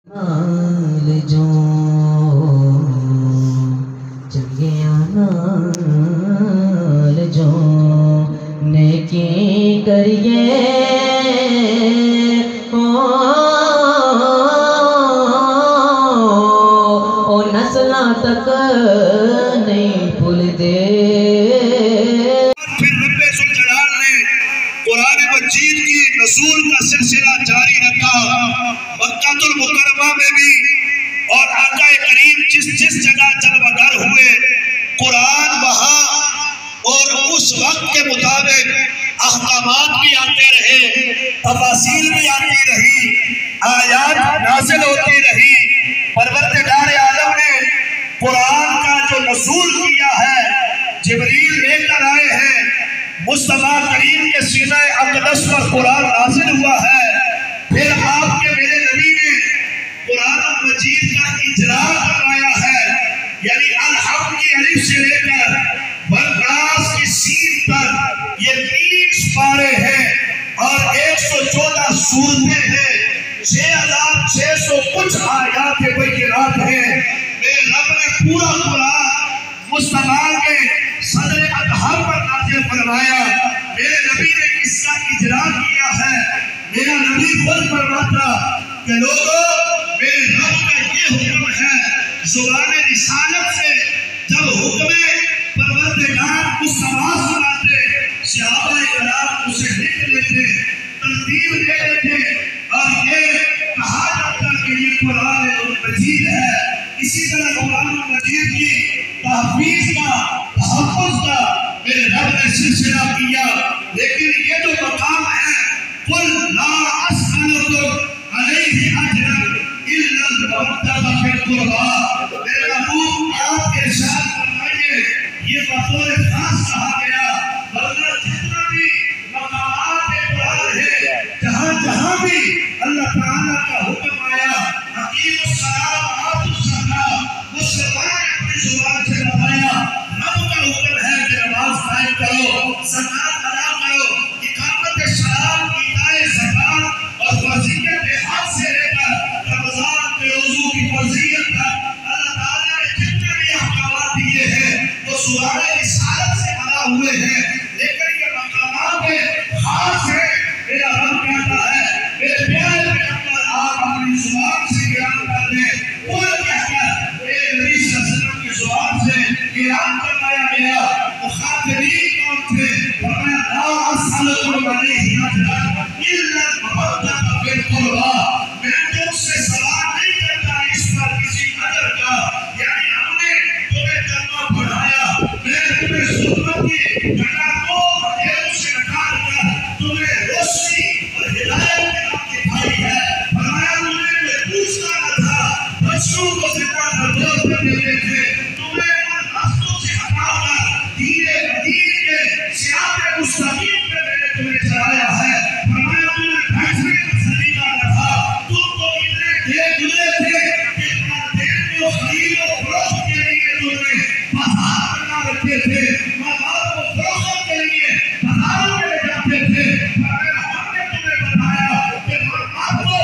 نال جو چنگیاں نال جو نیکی کریے او نسلاں تک نہیں بھول دے۔ پھر رب ذوالجلال نے قرآن مجید کی نزول کا سلسلہ جاری رکھا۔ مکہ المکرمہ میں بھی اور آقا کریم جس جگہ جلوگر ہوئے قرآن وہاں اور اس وقت کے مطابق احکامات بھی آتے رہے، تفاصیل بھی آتی رہی، آیات نازل ہوتی رہی۔ پروردگار عالم نے قرآن کا جو نزول کیا ہے، جبریل لے کر آئے ہیں، مصطفیٰ کریم کے سینہ اقدس پر قرآن نازل ہوا ہے۔ پھر آپ کے میرے نبی نے قرآن مجید کا اجرا کروایا ہے، یعنی الحم کی الف سے لے کر والناس کی سین تک یہ 30 پارے ہیں اور 114 سورتیں ہیں، 6600 کچھ آیات بینات ہیں۔ میرے رب نے پورا قرآن مصطفیٰ کے صدر اطہر پر نازل فرمایا۔ میرے نبی نے اس کا اجرا کیا ہے۔ میرا نبی خود فرماتا کہ لوگوں میرے رب کا یہ حکم ہے، زبان رسالت سے جب حکم پروردگار مصطفیٰ سناتے، صحابہ کرام اسے لکھ لیتے، ترتیب دے دیتے اور یہ کہا جاتا کہ یہ قرآن مجید ہے۔ اسی طرح قرآن مجید کی تحفیظ کا، تحفظ کا میرے رب نے سلسلہ کیا۔ لیکن یہ جو مقام ہے قُلْ لَا أَسْأَلُكُمْ عَلَيْهِ أَجْرًا إِلَّا الْمَوَدَّةَ فِي الْقُرْبَى۔ میرے محبوب آپ کے ارشاد فرمائیے، یہ بطور خاص کہا گیا، ورنہ جتنا بھی مقامات قرآن ہے، جہاں جہاں بھی اللہ تعالیٰ کا حکم آیا، اقیموا الصلاۃ وآتوا الزکاۃ، مسلمان نے اپنی زبان سے بتایا رب کا حکم ہے کہ نماز قائم کرو، زکوٰۃ ادا کرو، اقامت صلاۃ، ایتاء زکوٰۃ اور فرضیت حج سے لے کر رمضان کے روزوں کی فرضیت تک اللہ تعالیٰ نے جتنے بھی احکامات دیے ہیں وہ سورہ رسالت سے ادا ہوئے ہیں۔ لیکن یہ مقامات خاص ہے۔ میرا رب کہتا ہے میرے پیارے پیغمبر آپ اپنی زبان سے بیان کر دیں، قل کہہ کر میرے نبی صلی اللہ علیہ وسلم کی زبان سے بیان کروایا گیا۔ مخاطبین کون تھے؟ فرمایا لا اسألکم علیہ اجرا الا المودۃ فی القربى۔ میں تم سے سوال نہیں کرتا اس پر کسی اجر کا، یعنی ہم نے تمہیں کلمہ پڑھایا، میں نے تمہیں سنت کی گناہوں اور اندھیروں سے نکال کر تمہیں روشنی اور ہدایت کے راہ دکھائی ہے۔ فرمایا تمہیں کوئی پوچھتا نہ تھا، بچوں کو زندہ درگور پر دیتے تھے، تمہیں ان راستوں سے ہٹا کر دین مدین کے صراط مستقیم پہ میں نے تمہیں چلایا ہے۔ فرمایا تمہیں بیٹھنے کا سلیقہ نہ تھا، تم کو اتنے دیر گزرے تھے کہ والدین کو خرید و فروخت کے لیے تمہیں بازار بنا رکھتے تھے، ماں باپ کو فروخت کے لیے بازاروں میں لے جاتے تھے۔ فرمایا ہم نے تمہیں بتایا کہ ماں باپ کو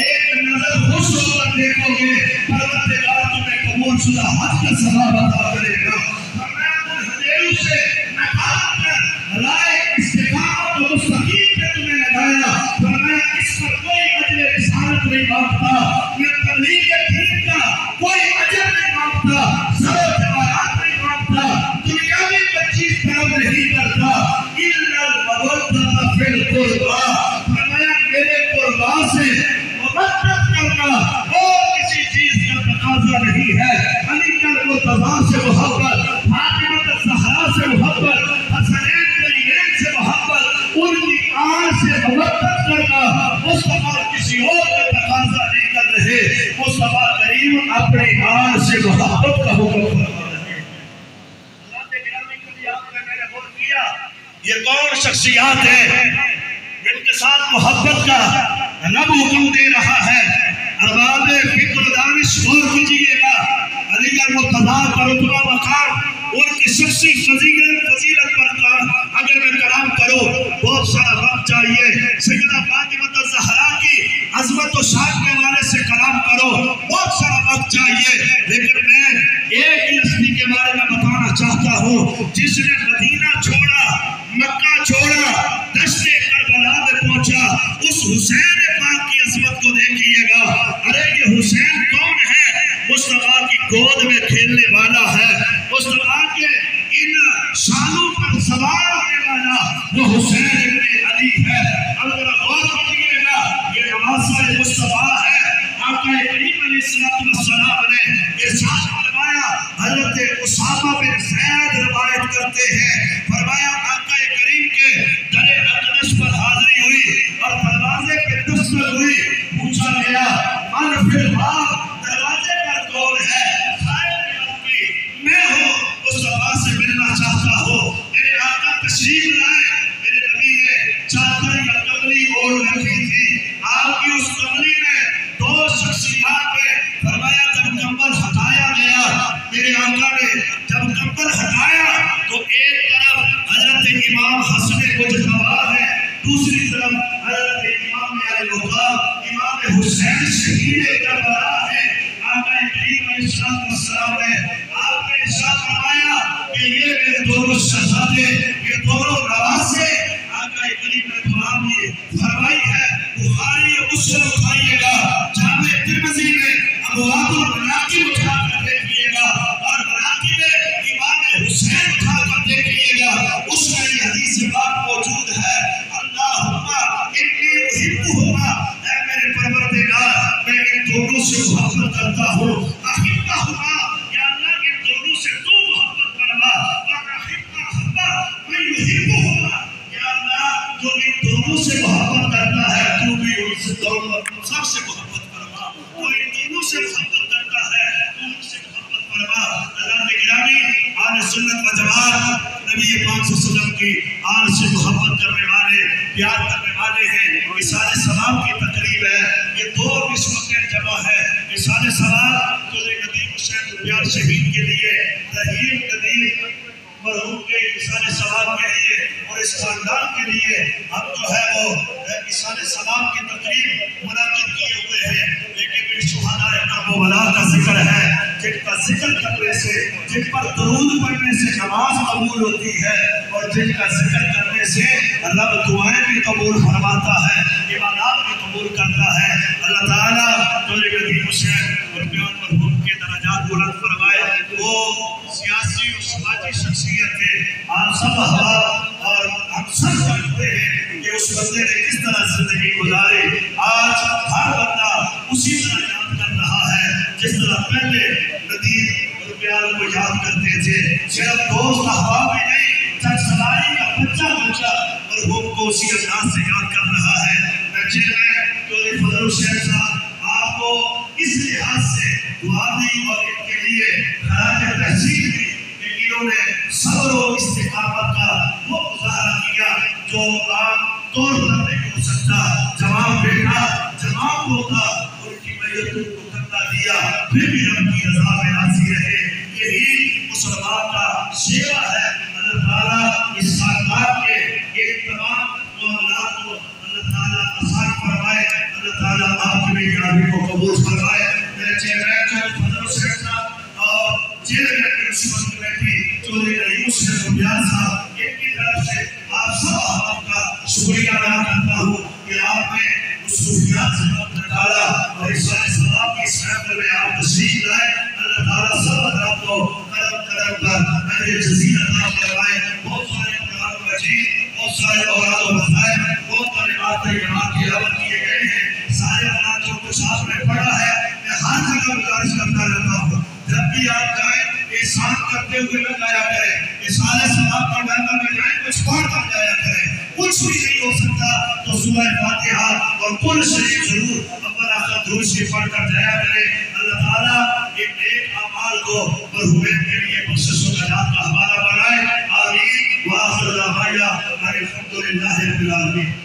ایک نظر خوش ہو کر دیکھو گے، پروردگار تمہیں قبول شدہ حج کا ثواب عطا کرے گا۔ فرمایا ان اندھیروں سے نکال کر رائے استقامت و مستقیم پہ تمہیں لگایا۔ فرمایا اس پر کوئی اجر رسالت نہیں مانگتا، میں تبلیغ دین کا کوئی اجر نہیں مانگتا، سر و جواہرات نہیں مانگتا، دنیاوی چیز طلب نہیں کرتا، الا المودۃ فی القربى۔ فرمایا میرے قربا سے مودت کرنا اور کسی چیز کا تقاضا نہیں ہے۔ علی المرتضیٰ سے محبت، فاطمہ الزہرا سے محبت، حسنین کریمین سے محبت، ان کی آن سے مودت کرنا، مصطفیٰ کسی اور کا تقاضا نہیں کر رہے، مصطفیٰ کریم اپنی آن سے محبت کا حکم فرما رہے۔ یہ کون شخصیات ہیں جن کے ساتھ محبت کا رب حکم دے رہا ہے؟ ارباب فکر و دانش غور کیجیے گا، علی المرتضیٰ کا رتبہ مقام، ان کی شخصی فضیلت پر اگر میں کلام کروں بہت سارا وقت چاہیے۔ سیدہ فاطمہ الزہرا کی عظمت و شان کے حوالے سے کلام کرو چاہیے. لیکن میں ایک ہی ہستی کے بارے میں بتانا چاہتا ہوں جس نے مدینہ چھوڑا، مکہ چھوڑا، دشت کربلا میں پہنچا. اس حسین پاک کی عظمت کو دیکھیے گا. ارے یہ حسین کون ہے؟ مصطفیٰ کی گود میں کھیلنے والا ہے، مصطفیٰ کے ان شانوں پر سوار ہونے والا وہ حسین ابن علی ہے. اب ذرا غور کیجیے گا، یہ نواسہ مصطفیٰ ہے. آقا کریم علیہ السلام نے ارشاد فرمایا، حضرت اسامہ بن زید روایت کرتے ہیں، فرمایا آقا کریم کے در اقدس پر حاضری ہوئی اور دروازے پہ دستک ہوئی. پوچھا گیا من فی الباب، دروازے پر کون ہے؟ میں ہوں، مصطفیٰ سے ملنا چاہتا ہوں. میرے آقا تشریف لائے. میرے نبی نے چادر یا کملی اوڑھ رکھی تھی. آپ کی اس کملی میں دو شخصیات پہ فرمایا جب کمبل ہٹایا گیا، میرے آقا نے جب کمبل ہٹایا تو ایک طرف حضرت امام حسن مجتبیٰ ہے، دوسری طرف حضرت امام علی مقام امام حسین شہید کربلا ہے. آقا کریم علیہ السلام نے آپ نے ارشاد فرمایا کہ یہ میرے دونوں شہزادے، یہ دونوں نواسے. آقا کریم نے دعا بھی فرمائی ہے. بخاری مسلم اٹھائیے گا، جامع ترمذی میں ابواب المناقب اٹھا کر دیکھیے گا اور مناقب امام حسین اٹھا کر دیکھیے گا. اس میں یہ حدیث پاک موجود ہے، اللہم انی احبہما، اے میرے پروردگار میں ان دونوں سے محبت کرتا ہوں. احبہما، یا اللہ ان دونوں سے تو محبت فرما. اور احبہما من یحبہما، یا اللہ جو ان دونوں سے محبت کرتا ہے تو بھی ان سے سب سے محبت فرما. جو ان دونوں سے محبت کرتا ہے تو ان سے محبت فرما. اللہ نے گرامی آل سنت و جماعت نبی پاک صلی اللہ علیہ وسلم کی آل سے محبت کرنے والے، پیار کرنے والے ہیں. وصال ثواب کی تقریب ہے. یہ دو نسبتیں جمع ہے. وصال ثواب جو نبی حسین پیار شہید کے لیے، رحیم ندیم مرحوم کے وصال ثواب کے لیے اور اس خاندان کے لیے ہم جو ہے وہ وصال ثواب کی تقریب منعقد کیے ہوئے ہیں. لیکن شہداء کربلا کا ذکر ہے جن کا ذکر کرنے سے، جن پر درود پڑھنے سے نماز قبول ہوتی ہے اور جن کا ذکر کرنے سے رب دعائیں بھی قبول فرماتا ہے، عبادات بھی قبول کرتا ہے. اللہ تعالیٰ جو نبی حسین اور پیار مرحوم کے درجات بلند فرمائے. وہ سیاسی اور سماجی شخصیت تھے. آپ سب احباب اور ہم سب جانتے ہیں کہ اس بندے نے کس طرح زندگی گزاری. آج ہر بندہ اسی طرح یاد کر رہا ہے جس طرح پہلے ندیم اور پیار کو یاد کرتے تھے. صرف دوست احباب ہی نہیں، جب سواری کا بچہ مرحوم کو اسی انداز سے یاد کر رہا ہے. میں چیئرمین چودھری فضل حسین صاحب آپ کو اس لحاظ سے دعا دی اور ان کے لیے خراج تحسین دی کہ انہوں نے صبر و استقامت کا وہ مظاہرہ کیا جو عام طور پر نہیں ہو سکتا. جواب بیٹا جواب ہوتا اور ان کی میتوں کو کرتا دیا، پھر بھی رب کی رضا میں راضی رہے. یہی مسلمان کا شیوا ہے. اللہ تعالیٰ اس خاندان کے ایک تمام معاملات کو اللہ تعالیٰ آسان فرمائے. اللہ تعالیٰ آپ کی میری آدمی کو قبول فرمائے. میرے چیئرمین چودھری فضل حسین صاحب اور چیئرمین میونسپل کمیٹی چودھری رحیم حسین بلیار صاحب، ان کی طرف سے آپ سب احباب کا شکریہ ادا کرتا ہوں کہ آپ نے مصروفیات سے وقت نکالا اور اس ثواب کی اس محفل میں آپ تشریف لائے. اللہ تعالیٰ سب حضرات کو کرم کر اجر جزیل عطا فرمائے. بہت سارے قرآن مجید، بہت سارے اوراد و وظائف، بہت سارے باتیں یہاں کی عمل کیے گئے ہیں. سارے حالات جو کچھ آپ نے پڑھا ہے میں ہر جگہ گزارش کرتا رہتا ہوں، جب بھی آپ جائیں احسان کرتے ہوئے نہ جایا کریں. رسالہ ثواب کا محفل میں جائیں کچھ پڑھ کر جایا کریں. کچھ بھی نہیں ہو سکتا تو سورہ فاتحہ اور قل شریف ضرور اول آخر درود شریف پڑھ کر جایا کریں. اللہ تعالیٰ ان نیک اعمال کو مرحومین کے لیے بخشش و خیرات کا حوالہ بنائے. آمین. وآخر دعوانا ان الحمدللہ رب العالمین.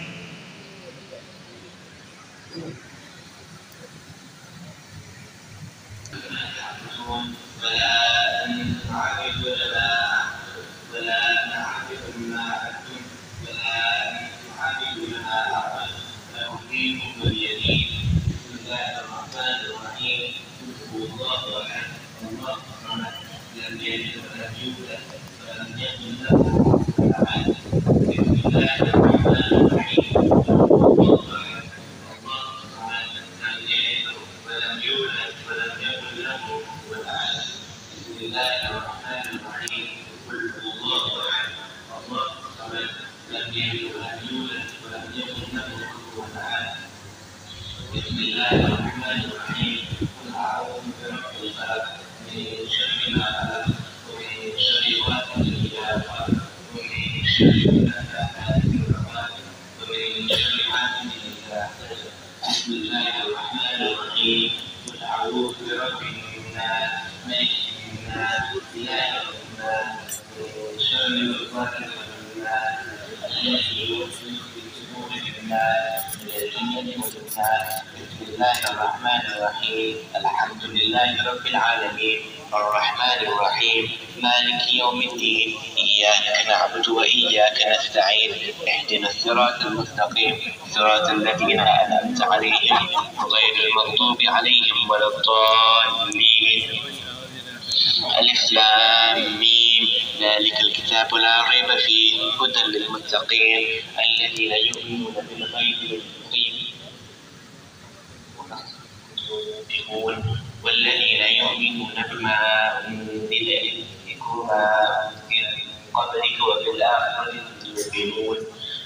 بسم الله الرحمن الرحيم. الله أحد الله الصمد لم يلد ولم يولد ولم يكن له كفوا أحد. بسم الله الرحمن الرحيم. الله أحد الله الصمد لم يلد ولم يولد ولم يكن له كفوا أحد. بسم الله الرحمن الرحيم. قل هو الله أحد الله الصمد لم يلد ولم يولد ولم يكن له كفوا أحد. بسم الله الرحمن الرحيم. قل أعوذ برب الفلق من شر ما خلق ومن شر غاسق إذا وقب ومن شر النفاثات في العقد ومن شر حاسد إذا حسد. بسم الله الرحمن الرحيم. قل أعوذ برب الناس ملك الناس إله الناس من شر الوسواس الخناس الذي يوسوس في صدور الناس من الجنة والناس. بسم الله الرحمن الرحيم. الحمد لله رب العالمين الرحمن الرحيم مالك يوم الدين إياك نعبد وإياك نستعين اهدنا الصراط المستقيم صراط الذين أنعمت عليهم غير المغضوب عليهم ولا الضالين. ألف لام ميم ذلك الكتاب لا ريب فيه هدى للمتقين الذين يؤمنون بالغيب واليقين والذين يؤمنون بما أنزل إليك وما أنزل من قبلك وبالآخرة يوقنون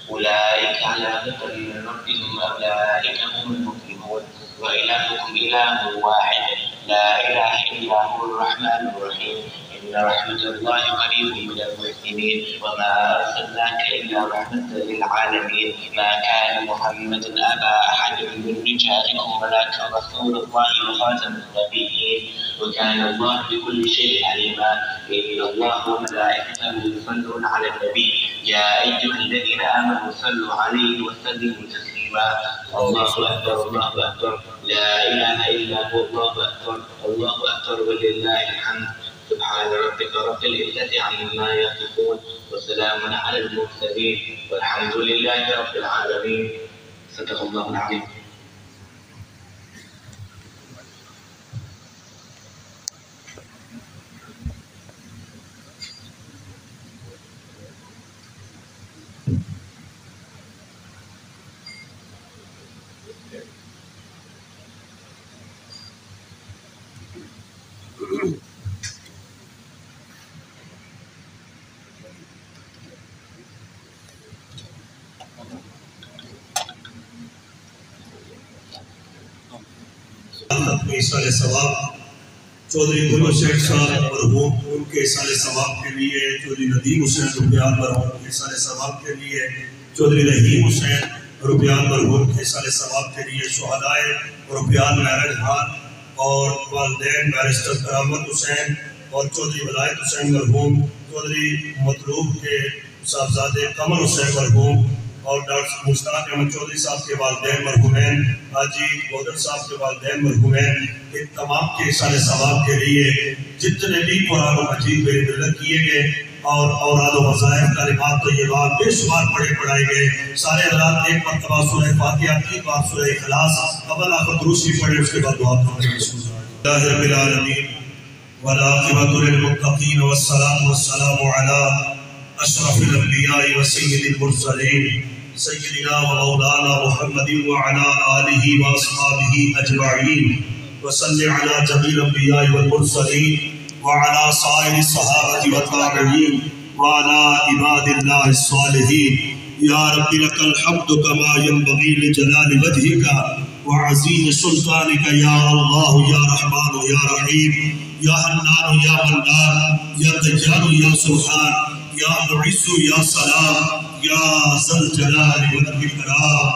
أولئك على هدى من ربهم أولئك هم المفلحون. وإلهكم إله واحد لا إله إلا هو الرحمن الرحيم. إن رحمة الله قريب من المحسنين وما أرسلناك إلا رحمة للعالمين. ما كان محمد أبا أحد من رجالكم ولكن رسول الله وخاتم النبيين وكان الله بكل شيء عليما. إن الله وملائكته يصلون على النبي يا أيها الذين آمنوا صلوا عليه وسلموا تسليما. الله أكبر الله أكبر لا إله إلا هو الله أكبر الله أكبر ولله الحمد. سبحان ربك رب العزة عما يصفون وسلام على المرسلين والحمد لله رب العالمين. صدق الله العظيم. ایصال ثواب چودھری گل حسین صاحب مرحوم ان کے ایصال ثواب کے لیے چودھری ندیم حسین روپیال مرحوم کے ایصال ثواب کے لیے چودھری رحیم حسین روپیال مرحوم کے ایصال ثواب کے لیے شہدائے روپیال مہرج خان اور والدین بیرسٹر کرامت حسین اور چودھری ولایت حسین مرحوم چودھری مطلوب کے صاحبزادے قمر حسین مرحوم اور ڈاکٹر مشتاق احمد چودھری صاحب کے والدین مرحومین حاجی گودر صاحب کے والدین مرحومین ان تمام کے ایصال ثواب کے لیے جتنے بھی قرآن و مجید میں مدد کیے گئے اور اوراد و وظائف کلمات طیبات بے شمار پڑھائے گئے سارے حضرات ایک مرتبہ سورہ فاتحہ 3 بار سورہ اخلاص اول آخر دروسی پڑھے اس کے بعد دعا کریں. بسم اللہ رب العالمین والعاقبۃ للمتقین والصلاۃ والسلام علی اشرف الانبیاء وسید المرسلین سیدنا و مولانا محمد وعلى آلہ واصحابہ اجمعین وصلی علی جمیع الانبیاء والمرسلین وعلى سائر الصحابة والتابعين وعلى عباد الله الصالحين. يا رب لك الحمد كما ينبغي لجلال وجهك وعظيم سلطانك يا الله يا رحمن يا رحيم يا حنان يا منان يا ديان يا سبحان يا معز يا سلام يا ذا الجلال والإكرام.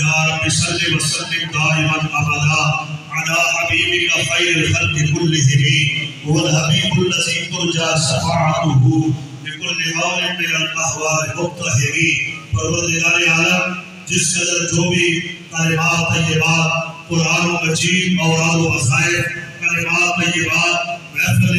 يا رب صل وسلم دائما أبدا على حبيبك خير الخلق كلهم هو الحبيب الذي ترجى شفاعته بكل حول من الأهوال المطهرين. پروردگار عالم جس قدر جو بھی کلمات طیبات قرآن و مجید اوراد و وظائف کلمات طیبات محفل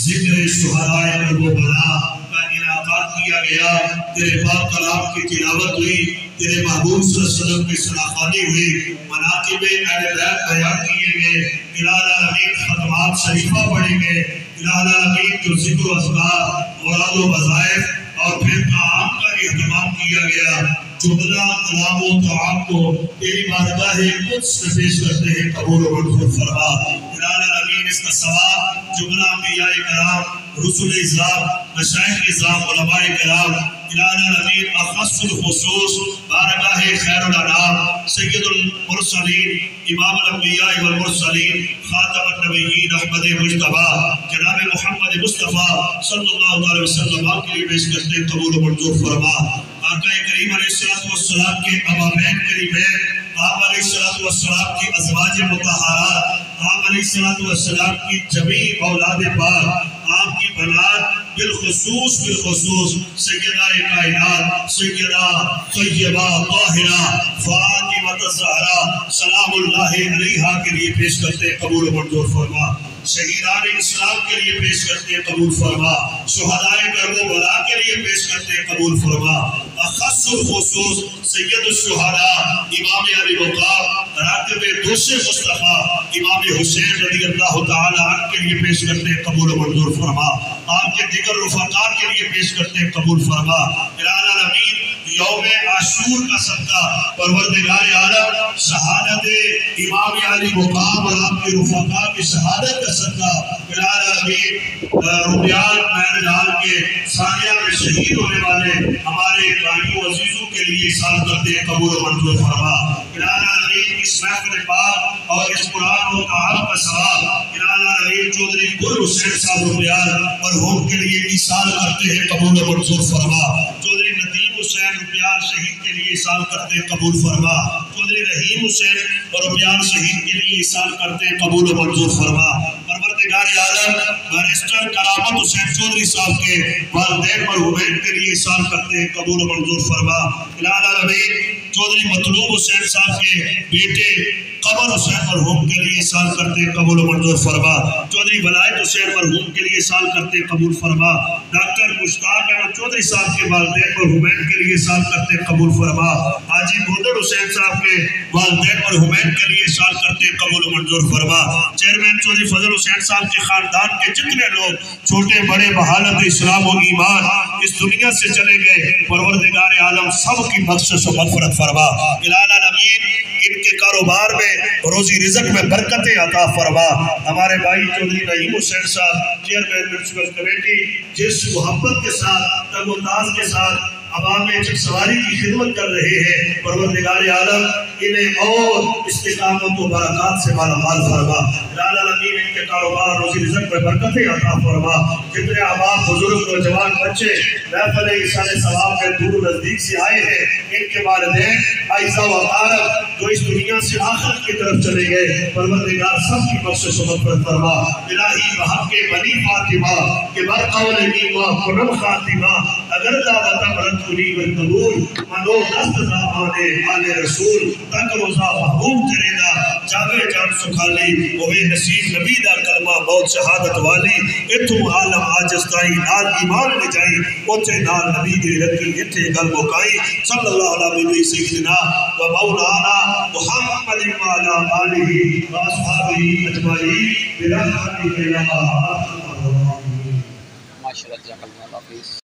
ذکر شہدائے کربلا کا انعقاد کیا گیا تیرے پاک کلام کی تلاوت ہوئی تیرے محبوب صلی اللہ علیہ وسلم کی سناخوانی ہوئی، مناقب اہل بیت بیان کیے گئے، الہ العالمین ختمات شریفہ پڑھے گئے، الہ العالمین جو ذکر و اذکار، مراد و وظائف اور پھر طعام کا اہتمام کیا گیا، جملہ کلام و طعام کو تیری بارگاہ قدس میں پیش کرتے ہیں، قبول و منظور فرما۔ الہ العالمین اس کا ثواب جملہ انبیاء کرام، رسول اعظام، مشائخ اعظام، علماء کرام، الہ العالمین اخص الخصوص بارگاہ خیر الانام سید المرسلین، امام الانبیاء والمرسلین، خاتم النبیین احمد مجتبیٰ جناب محمد مصطفیٰ صلی اللہ علیہ وسلم آپ کے لیے پیش کرتے ہیں، قبول و منظور فرما۔ آقا کریم علیہ السلام کے ابابین کریمین، آپ علیہ السلام کی ازواج مطہرات، آپ علیہ السلام کی جمیع اولاد پاک، آپ کی بنات بالخصوص سیدہ کائنات سیدہ طیبہ طاہرہ فاطمہ الزہرا سلام اللہ علیہا کے لیے پیش کرتے ہیں، قبول و منظور فرما۔ شہیدان اسلام کے لیے پیش کرتے ہیں، قبول فرما۔ شہدائے کرب و بلا کے لیے پیش کرتے ہیں، قبول فرما۔ اخص الخصوص سید الشہداء امام علی مقام راتب دوش مصطفیٰ امام حسین رضی اللہ تعالی عنہ کے لیے پیش کرتے ہیں، قبول و منظور فرما۔ آپ کے دیگر رفقاء کے لیے پیش کرتے ہیں، قبول فرما۔ الہ العالمین یوم عاشور کا صدقہ پروردگار عالم شہادت امام علی مقام اور آپ کے رفقاء کی شہادت کا صدقہ الہ العالمین روبیال مہر جال کے ثانیہ میں شہید ہونے والے ہمارے بھائیوں عزیزوں کے لیے احسان کرتے ہیں، قبول و منظور فرما۔ الہ العالمین اس محفل پاک اور اس قرآن و تعالی کا ثواب الہ العالمین چودھری گل حسین صاحب روبیال مرحوم کے لیے احسان کرتے ہیں، قبول و منظور فرما۔ چودھری ندیم حسین روبیال شہید کے لیے احسان کرتے ہیں، قبول فرما۔ چودھری رحیم حسین روبیال شہید کے لیے احسان کرتے ہیں، قبول و منظور فرما۔ پروردگار عالم بیرسٹر کرامت حسین چودھری صاحب کے والدین مرحومین کے لیے احسان کرتے ہیں، قبول و منظور فرما۔ الہ العالمین چودھری مطلوب حسین صاحب کے بیٹے قمر حسین مرحوم کے لیے احسان کرتے ہیں، قبول و منظور فرما۔ چودھری ولایت حسین مرحوم کے لیے احسان کرتے ہیں، قبول فرما۔ ڈاکٹر مشتاق احمد چودھری صاحب کے والدین مرحومین کے لیے احسان کرتے ہیں، قبول فرما۔ حاجی بودر حسین صاحب کے والدین مرحومین کے لیے احسان کرتے ہیں، قبول و منظور فرما۔ چیئرمین چودھری فضل حسین صاحب کے خاندان کے جتنے لوگ چھوٹے بڑے بحالت اسلام و ایمان اس دنیا سے چلے گئے، پروردگار عالم سب کی بخشش و مغفرت فرما۔ الہ العالمین ان کے کاروبار میں روزی رزق میں برکتیں عطا فرما۔ ہمارے بھائی چودھری رحیم حسین صاحب چیئرمین میونسپل کمیٹی جس محبت کے ساتھ تگ و تاز کے ساتھ عوام میں سواری کی خدمت کر رہے ہیں، پروردگار عالم انہیں اور استقامت و برکات سے مالا مال فرما۔ الہ العالمین ان کے کاروبار روزی رزق میں برکتیں عطا فرما۔ جتنے عوام بزرگ نوجوان بچے محفل ایصال ثواب میں دور و نزدیک سے آئے ہیں، ان کے والدین اعزا و اقارب جو اس دنیا سے آخرت کی طرف چلے گئے، پروردگار سب کی بخشش و مغفرت فرما۔ الہی بحق بنی فاطمہ کہ برقول نیمہ کنم خاتمہ اگر دعوت مرد کنی والقبول منو دست زامانے آل رسول تک روزہ محبوب تریدہ جاوے جان سکھالی ہوئے نصیب نبی دا کلمہ موت شہادت والی اتم عالم آجستائی نال ایمان لے جائی اوچے نال نبی دے رکھی اتھے گل مکائی صلی اللہ علیہ وسلم سیدنا و مولانا محمد وعلا آلہ و اصحابہ اجمعین برحمتک یا ارحم الراحمین۔ ماشاءاللہ جزاک اللہ خیر۔